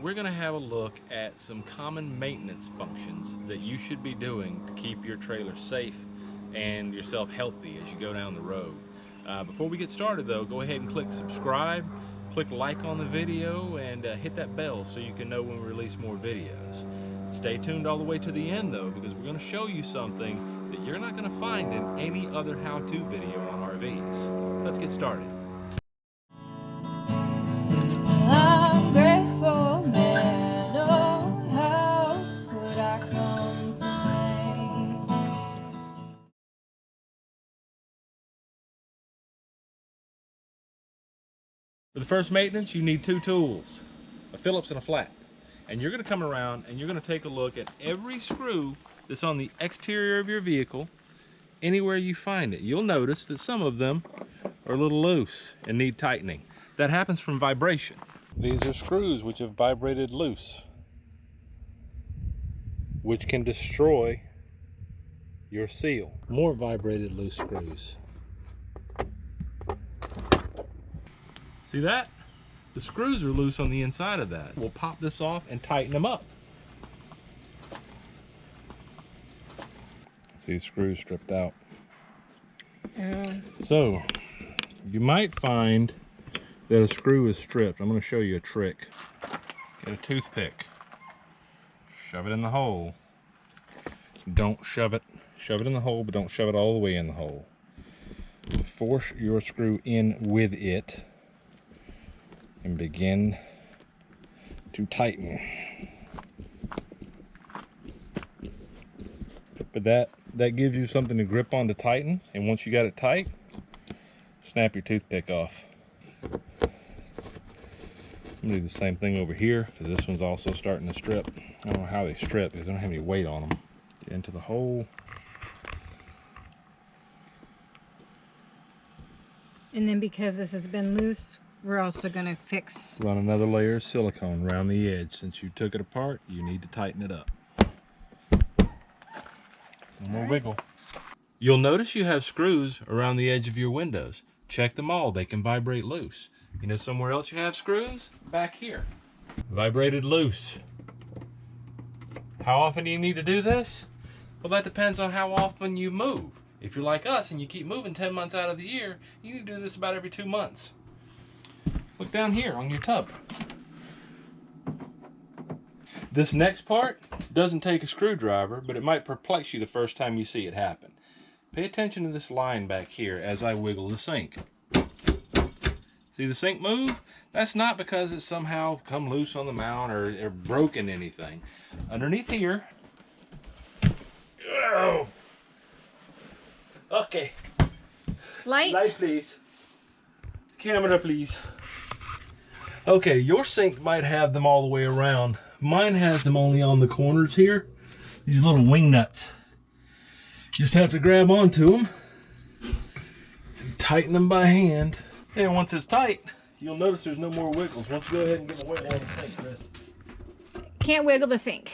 We're going to have a look at some common maintenance functions that you should be doing to keep your trailer safe and yourself healthy as you go down the road. Before we get started though, go ahead and click subscribe, click like on the video, and hit that bell so you can know when we release more videos. Stay tuned all the way to the end though, because we're going to show you something that you're not going to find in any other how-to video on RVs. Let's get started. I'm grateful, man. Oh, how could I complain? For the first maintenance, you need two tools, a Phillips and a flat. And you're going to come around and you're going to take a look at every screw that's on the exterior of your vehicle. Anywhere you find it, you'll notice that some of them are a little loose and need tightening. That happens from vibration. These are screws which have vibrated loose, which can destroy your seal. More vibrated loose screws. See that? The screws are loose on the inside of that. We'll pop this off and tighten them up. See, the screws stripped out. So, you might find that a screw is stripped. I'm going to show you a trick. Get a toothpick. Shove it in the hole. Don't shove it in the hole, but don't shove it all the way in the hole. Force your screw in with it and begin to tighten. But that gives you something to grip on to tighten, and once you got it tight, snap your toothpick off. I'm gonna do the same thing over here because this one's also starting to strip. I don't know how they strip because they don't have any weight on them. Get into the hole. And then because this has been loose, we're also going to fix. Run another layer of silicone around the edge. Since you took it apart, you need to tighten it up. One more wiggle. You'll notice you have screws around the edge of your windows. Check them all, they can vibrate loose. You know somewhere else you have screws? Back here. Vibrated loose. How often do you need to do this? Well, that depends on how often you move. If you're like us and you keep moving 10 months out of the year, you need to do this about every 2 months. Look down here on your tub. This next part doesn't take a screwdriver, but it might perplex you the first time you see it happen. Pay attention to this line back here as I wiggle the sink. See the sink move? That's not because it's somehow come loose on the mount or broken anything. Underneath here. Oh. Okay. Light, please. Camera, please. Okay, your sink might have them all the way around. Mine has them only on the corners here. These little wing nuts. Just have to grab onto them and tighten them by hand. And once it's tight, you'll notice there's no more wiggles. Why don't you go ahead and give a wiggle on the sink, Chris? Can't wiggle the sink.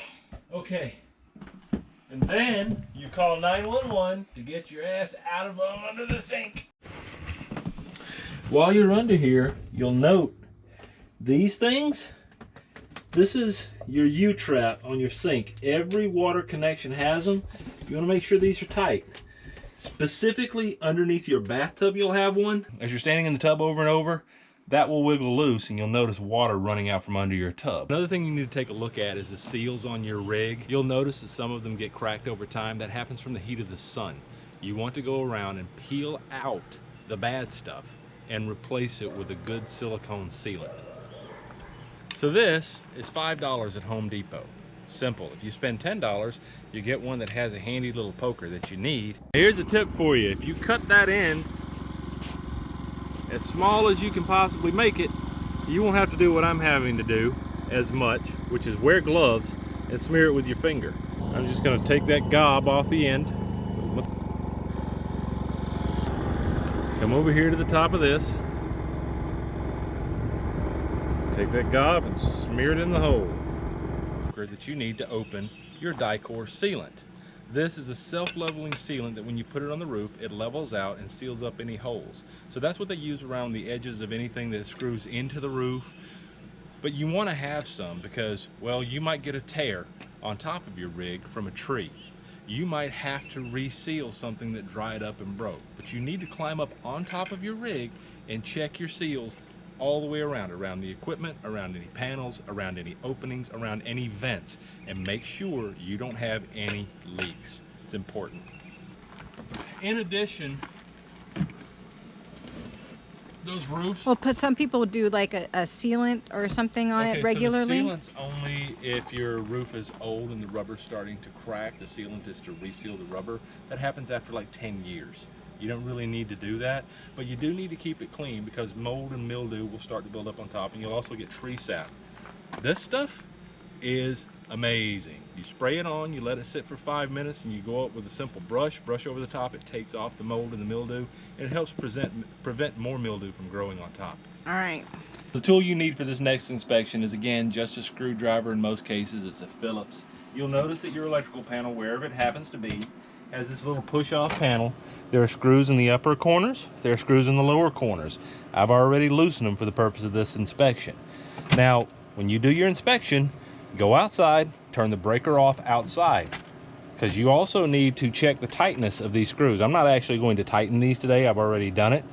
Okay. And then you call 911 to get your ass out of under the sink. While you're under here, you'll note these things. This is your U-trap on your sink. Every water connection has them. You want to make sure these are tight. Specifically underneath your bathtub, you'll have one. As you're standing in the tub over and over, that will wiggle loose and you'll notice water running out from under your tub. Another thing you need to take a look at is the seals on your rig. You'll notice that some of them get cracked over time. That happens from the heat of the sun. You want to go around and peel out the bad stuff and replace it with a good silicone sealant. So this is $5 at Home Depot. Simple. If you spend $10, you get one that has a handy little poker that you need. Here's a tip for you. If you cut that end as small as you can possibly make it, you won't have to do what I'm having to do as much, which is wear gloves and smear it with your finger. I'm just going to take that gob off the end. Come over here to the top of this. Take that gob and smear it in the hole that you need to open your Dicor sealant. This is a self-leveling sealant that when you put it on the roof, it levels out and seals up any holes. So that's what they use around the edges of anything that screws into the roof But you want to have some because, well, you might get a tear on top of your rig from a tree. You might have to reseal something that dried up and broke. But you need to climb up on top of your rig and check your seals all the way around the equipment, around any panels, around any openings, around any vents, and make sure you don't have any leaks. It's important. In addition, those roofs. Well, some people do like a sealant or something on it regularly. So the sealant's only if your roof is old and the rubber's starting to crack. The sealant is to reseal the rubber. That happens after like 10 years. You don't really need to do that, but you do need to keep it clean because mold and mildew will start to build up on top, and you'll also get tree sap. This stuff is amazing. You spray it on, you let it sit for 5 minutes, and you go up with a simple brush over the top. It takes off the mold and the mildew, and it helps prevent more mildew from growing on top. All right. The tool you need for this next inspection is, again, just a screwdriver. In most cases, it's a Phillips. You'll notice that your electrical panel, wherever it happens to be, has this little push-off panel. There are screws in the upper corners, there are screws in the lower corners. I've already loosened them for the purpose of this inspection. Now, when you do your inspection, go outside, turn the breaker off outside, because you also need to check the tightness of these screws. I'm not actually going to tighten these today, I've already done it.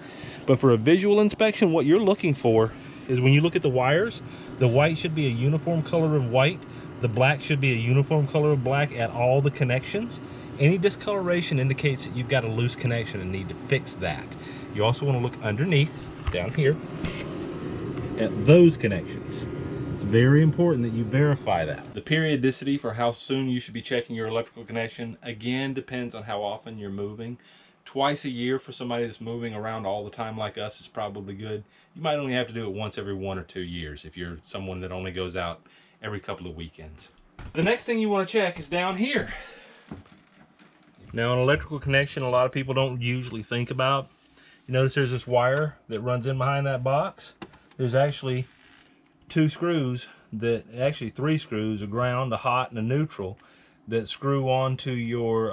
But for a visual inspection, what you're looking for is when you look at the wires, the white should be a uniform color of white, the black should be a uniform color of black at all the connections. Any discoloration indicates that you've got a loose connection and need to fix that. You also want to look underneath, down here, at those connections. It's very important that you verify that. The periodicity for how soon you should be checking your electrical connection, again, depends on how often you're moving. Twice a year for somebody that's moving around all the time like us is probably good. You might only have to do it once every 1 or 2 years if you're someone that only goes out every couple of weekends. The next thing you want to check is down here. Now, an electrical connection, a lot of people don't usually think about. You notice there's this wire that runs in behind that box. There's actually 2 screws actually 3 screws, a ground, a hot, and a neutral, that screw onto your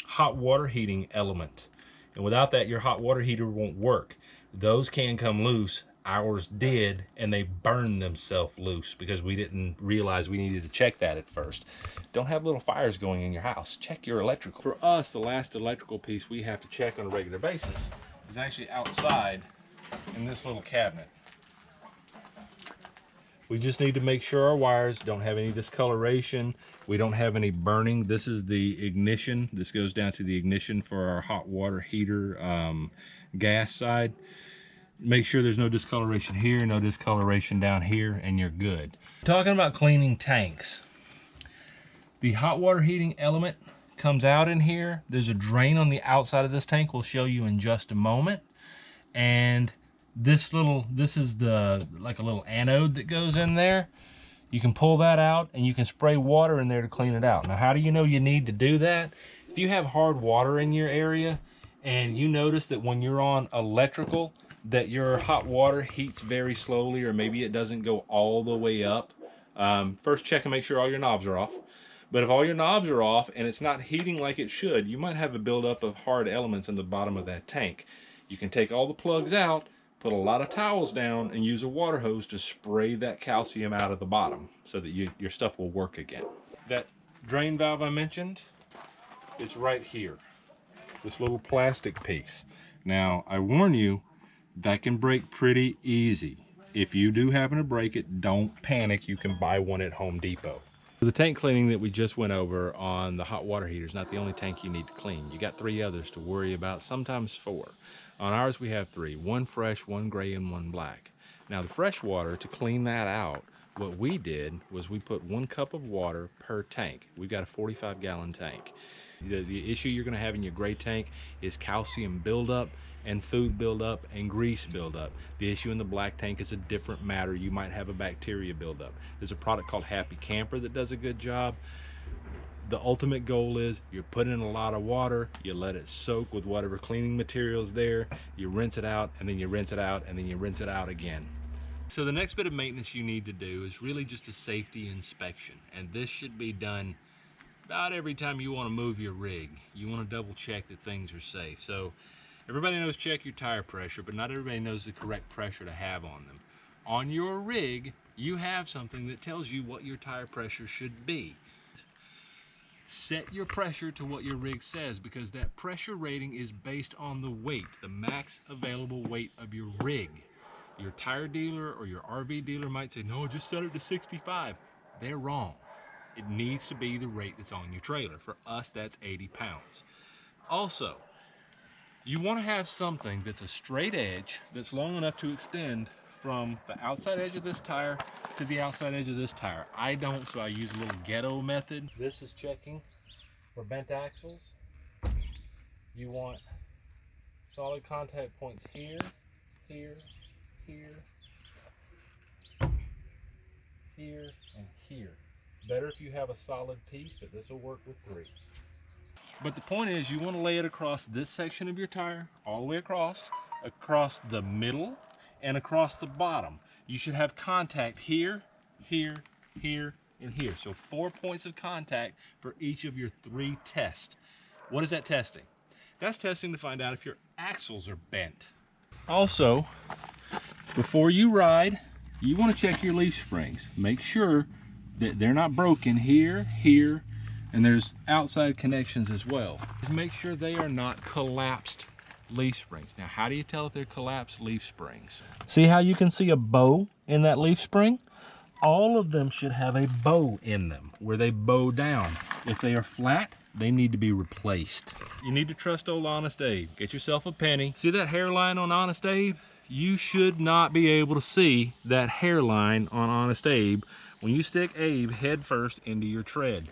hot water heating element. And without that, your hot water heater won't work. Those can come loose. Ours did, and they burned themselves loose because we didn't realize we needed to check that at first. Don't have little fires going in your house. Check your electrical. For us, the last electrical piece we have to check on a regular basis is actually outside in this little cabinet. We just need to make sure our wires don't have any discoloration. We don't have any burning. This is the ignition. This goes down to the ignition for our hot water heater gas side. Make sure there's no discoloration here, no discoloration down here, and you're good. Talking about cleaning tanks. The hot water heating element comes out in here. There's a drain on the outside of this tank we'll show you in just a moment. And this is like a little anode that goes in there. You can pull that out and you can spray water in there to clean it out. Now, how do you know you need to do that? If you have hard water in your area and you notice that when you're on electrical, that your hot water heats very slowly, or maybe it doesn't go all the way up, first check and make sure all your knobs are off. But if all your knobs are off and it's not heating like it should, you might have a buildup of hard elements in the bottom of that tank. You can take all the plugs out, put a lot of towels down, and use a water hose to spray that calcium out of the bottom so that your stuff will work again. That drain valve I mentioned, it's right here, this little plastic piece. Now, I warn you, that can break pretty easy. If you do happen to break it, don't panic. You can buy one at Home Depot. The tank cleaning that we just went over on the hot water heater is not the only tank you need to clean. You got 3 others to worry about, sometimes 4. On ours we have 3, 1 fresh, 1 gray, and 1 black. Now the fresh water, to clean that out, what we did was we put 1 cup of water per tank. We've got a 45-gallon tank. The issue you're going to have in your gray tank is calcium buildup and food buildup and grease buildup. The issue in the black tank is a different matter. You might have a bacteria buildup. There's a product called Happy Camper that does a good job. The ultimate goal is you're putting in a lot of water, you let it soak with whatever cleaning materials there, you rinse it out, and then you rinse it out, and then you rinse it out again. So the next bit of maintenance you need to do is really just a safety inspection, and this should be done about every time you want to move your rig. You want to double check that things are safe. So everybody knows check your tire pressure, but not everybody knows the correct pressure to have on them. On your rig, you have something that tells you what your tire pressure should be. Set your pressure to what your rig says, because that pressure rating is based on the weight, the max available weight of your rig. Your tire dealer or your RV dealer might say, no, just set it to 65. They're wrong. It needs to be the rate that's on your trailer. For us, that's 80 pounds. Also, you want to have something that's a straight edge, that's long enough to extend from the outside edge of this tire to the outside edge of this tire. I don't, so I use a little ghetto method. This is checking for bent axles. You want solid contact points here, here, here, here, and here. It's better if you have a solid piece, but this will work with 3. But the point is, you want to lay it across this section of your tire, all the way across the middle, and across the bottom. You should have contact here, here, here, and here. So 4 points of contact for each of your 3 tests. What is that testing? That's testing to find out if your axles are bent. Also, before you ride, you want to check your leaf springs. Make sure that they're not broken here, here, and there's outside connections as well. Just make sure they are not collapsed leaf springs. Now, how do you tell if they're collapsed leaf springs? See how you can see a bow in that leaf spring? All of them should have a bow in them where they bow down. If they are flat, they need to be replaced. You need to trust old Honest Abe. Get yourself a penny. See that hairline on Honest Abe? You should not be able to see that hairline on Honest Abe when you stick Abe head first into your tread.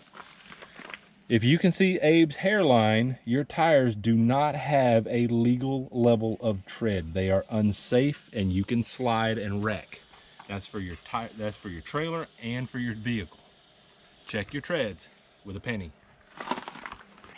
If you can see Abe's hairline, your tires do not have a legal level of tread. They are unsafe and you can slide and wreck. That's for your tire, that's for your trailer and for your vehicle. Check your treads with a penny.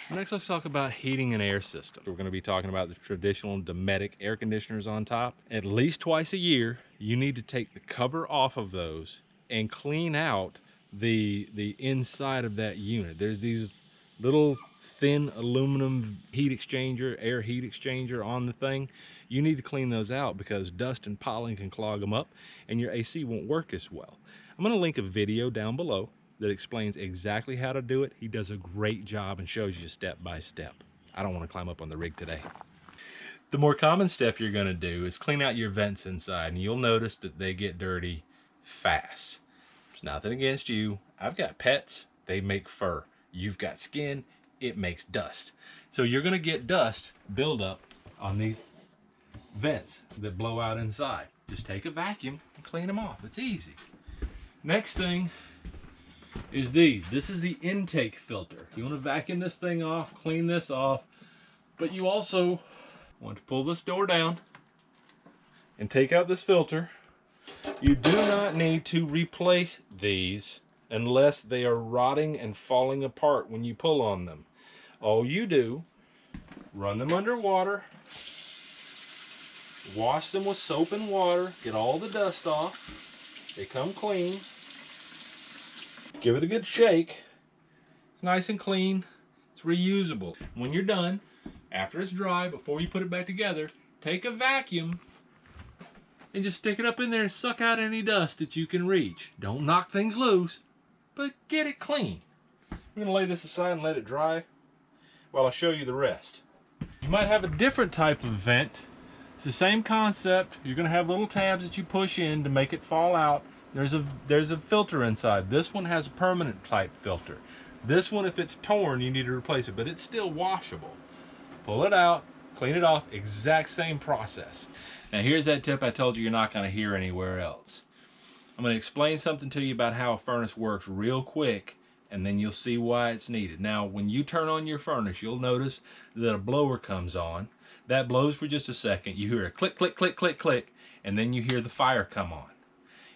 Next, let's talk about heating and air system. We're going to be talking about the traditional Dometic air conditioners on top. At least twice a year, you need to take the cover off of those and clean out the inside of that unit. There's these little thin aluminum heat exchanger, air heat exchanger on the thing. You need to clean those out because dust and pollen can clog them up and your AC won't work as well. I'm going to link a video down below that explains exactly how to do it. He does a great job and shows you step by step. I don't want to climb up on the rig today. The more common step you're going to do is clean out your vents inside, and you'll notice that they get dirty fast. There's nothing against you. I've got pets, they make fur. You've got skin, it makes dust. So you're going to get dust build up on these vents that blow out inside. Just take a vacuum and clean them off. It's easy. Next thing is these. This is the intake filter. You want to vacuum this thing off, clean this off, but you also want to pull this door down and take out this filter. You do not need to replace these unless they are rotting and falling apart when you pull on them. All you do, run them under water, wash them with soap and water, get all the dust off. They come clean. Give it a good shake. It's nice and clean. It's reusable. When you're done, after it's dry, before you put it back together, take a vacuum and just stick it up in there and suck out any dust that you can reach. Don't knock things loose, but get it clean. I'm going to lay this aside and let it dry while I show you the rest. You might have a different type of vent. It's the same concept. You're going to have little tabs that you push in to make it fall out. There's a filter inside. This one has a permanent type filter. This one, if it's torn, you need to replace it, but it's still washable. Pull it out, clean it off, exact same process. Now here's that tip I told you you're not going to hear anywhere else. I'm going to explain something to you about how a furnace works real quick, and then you'll see why it's needed. Now, when you turn on your furnace, you'll notice that a blower comes on. That blows for just a second. You hear a click, click, click, click, click, and then you hear the fire come on.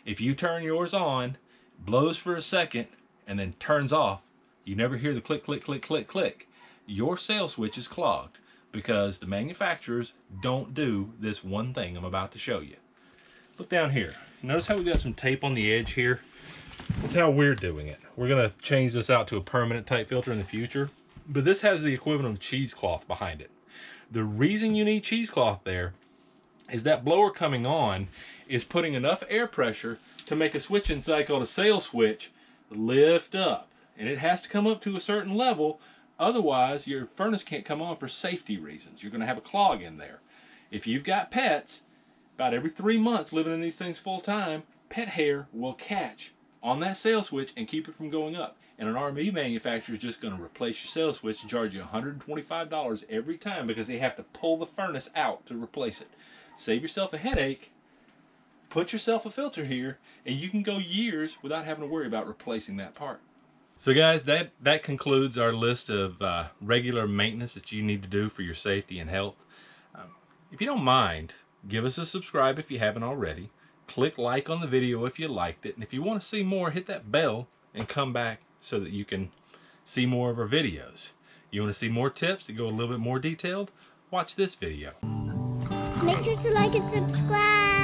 If you turn yours on, blows for a second, and then turns off, you never hear the click, click, click, click, click. Your sail switch is clogged because the manufacturers don't do this one thing I'm about to show you. Look down here. Notice how we got some tape on the edge here? That's how we're doing it. We're going to change this out to a permanent type filter in the future, but this has the equivalent of cheesecloth behind it. The reason you need cheesecloth there is that blower coming on is putting enough air pressure to make a switching cycle to sail switch lift up. And it has to come up to a certain level, otherwise your furnace can't come on for safety reasons. You're going to have a clog in there. If you've got pets, about every 3 months living in these things full time, pet hair will catch on that sail switch and keep it from going up. And an RV manufacturer is just going to replace your sail switch and charge you $125 every time because they have to pull the furnace out to replace it. Save yourself a headache, put yourself a filter here, and you can go years without having to worry about replacing that part. So guys, that concludes our list of regular maintenance that you need to do for your safety and health. If you don't mind, give us a subscribe if you haven't already. Click like on the video if you liked it. And if you want to see more, hit that bell and come back so that you can see more of our videos. You want to see more tips that go a little bit more detailed? Watch this video. Make sure to like and subscribe.